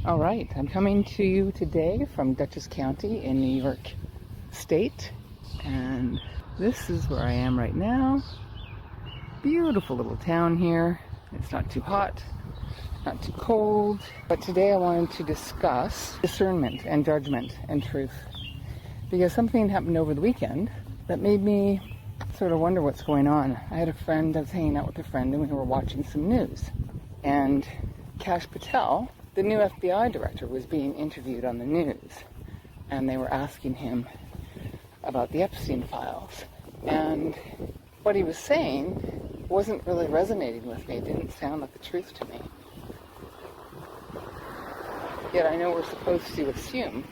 All right, I'm coming to you today from Dutchess County in New York State, and this is where I am right now. Beautiful little town here. It's not too hot, not too cold, but today I wanted to discuss discernment and judgment and truth, because something happened over the weekend that made me sort of wonder what's going on. I had a friend, I was hanging out with a friend, and we were watching some news, and Kash Patel, the new FBI director, was being interviewed on the news, and they were asking him about the Epstein files. And what he was saying wasn't really resonating with me. It didn't sound like the truth to me. Yet I know we're supposed to assume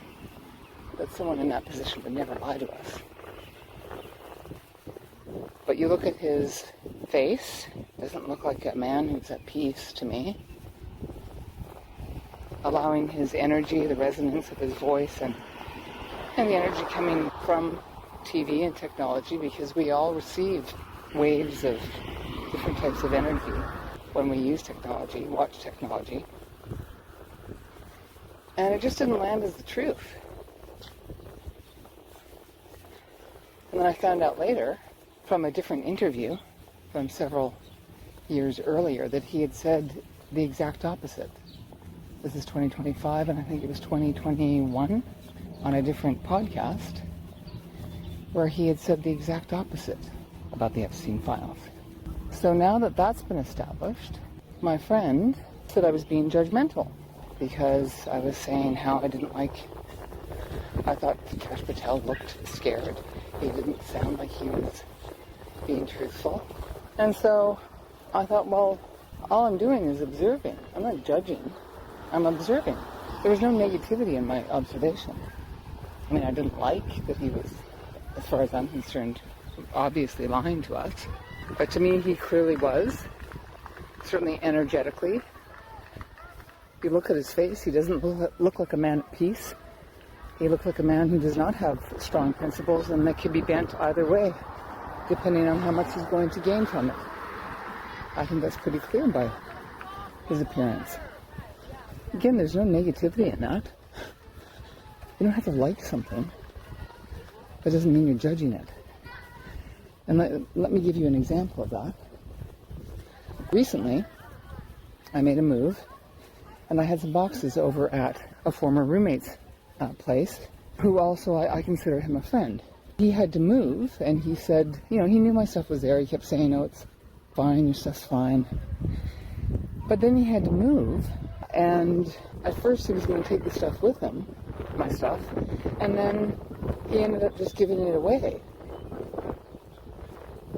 that someone in that position would never lie to us. But you look at his face, doesn't look like a man who's at peace to me. Allowing his energy, the resonance of his voice, and the energy coming from TV and technology, because we all receive waves of different types of energy when we use technology, watch technology. And it just didn't land as the truth. And then I found out later, from a different interview from several years earlier, that he had said the exact opposite. This is 2025, and I think it was 2021, on a different podcast, where he had said the exact opposite about the Epstein files. So now that that's been established, my friend said I was being judgmental, because I was saying how I thought Kash Patel looked scared. He didn't sound like he was being truthful. And so I thought, well, all I'm doing is observing. I'm not judging. I'm observing. There was no negativity in my observation. I mean, I didn't like that he was, as far as I'm concerned, obviously lying to us. But to me, he clearly was, certainly energetically. If you look at his face, he doesn't look like a man at peace. He looked like a man who does not have strong principles, and that can be bent either way, depending on how much he's going to gain from it. I think that's pretty clear by his appearance. Again, there's no negativity in that. You don't have to like something. That doesn't mean you're judging it. And let me give you an example of that. Recently, I made a move, and I had some boxes over at a former roommate's place, who also I consider him a friend. He had to move, and he said, he knew my stuff was there. He kept saying, "Oh, it's fine, your stuff's fine." But then he had to move, and at first he was going to take the stuff with him, my stuff, and then he ended up just giving it away.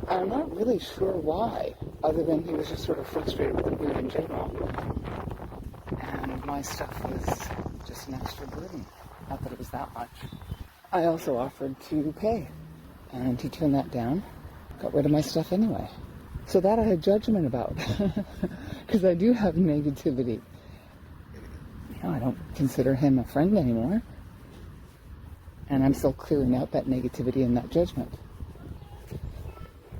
I'm not really sure why, other than he was just sort of frustrated with the move in general. And my stuff was just an extra burden. Not that it was that much. I also offered to pay, and he turned that down, got rid of my stuff anyway. So that I had judgment about, because I do have negativity. I don't consider him a friend anymore, and I'm still clearing out that negativity and that judgment.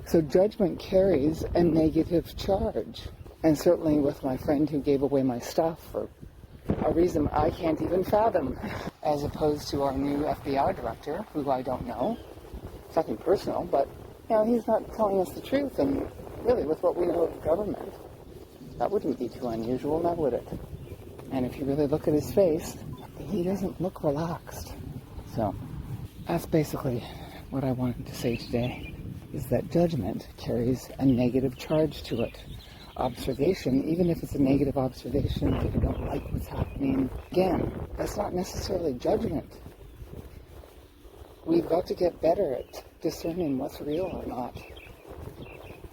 So judgment carries a negative charge, and certainly with my friend who gave away my stuff for a reason I can't even fathom, as opposed to our new FBI director, who I don't know. It's nothing personal, but he's not telling us the truth, and really, with what we know of government, that wouldn't be too unusual, now would it? And if you really look at his face, he doesn't look relaxed. So that's basically what I wanted to say today, is that judgment carries a negative charge to it. Observation, even if it's a negative observation, if you don't like what's happening, again, that's not necessarily judgment. We've got to get better at discerning what's real or not.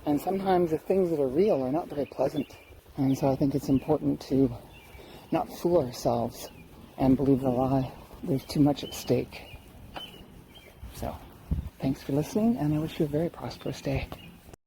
And sometimes the things that are real are not very pleasant. And so I think it's important to not fool ourselves and believe the lie. There's too much at stake. So, thanks for listening, and I wish you a very prosperous day.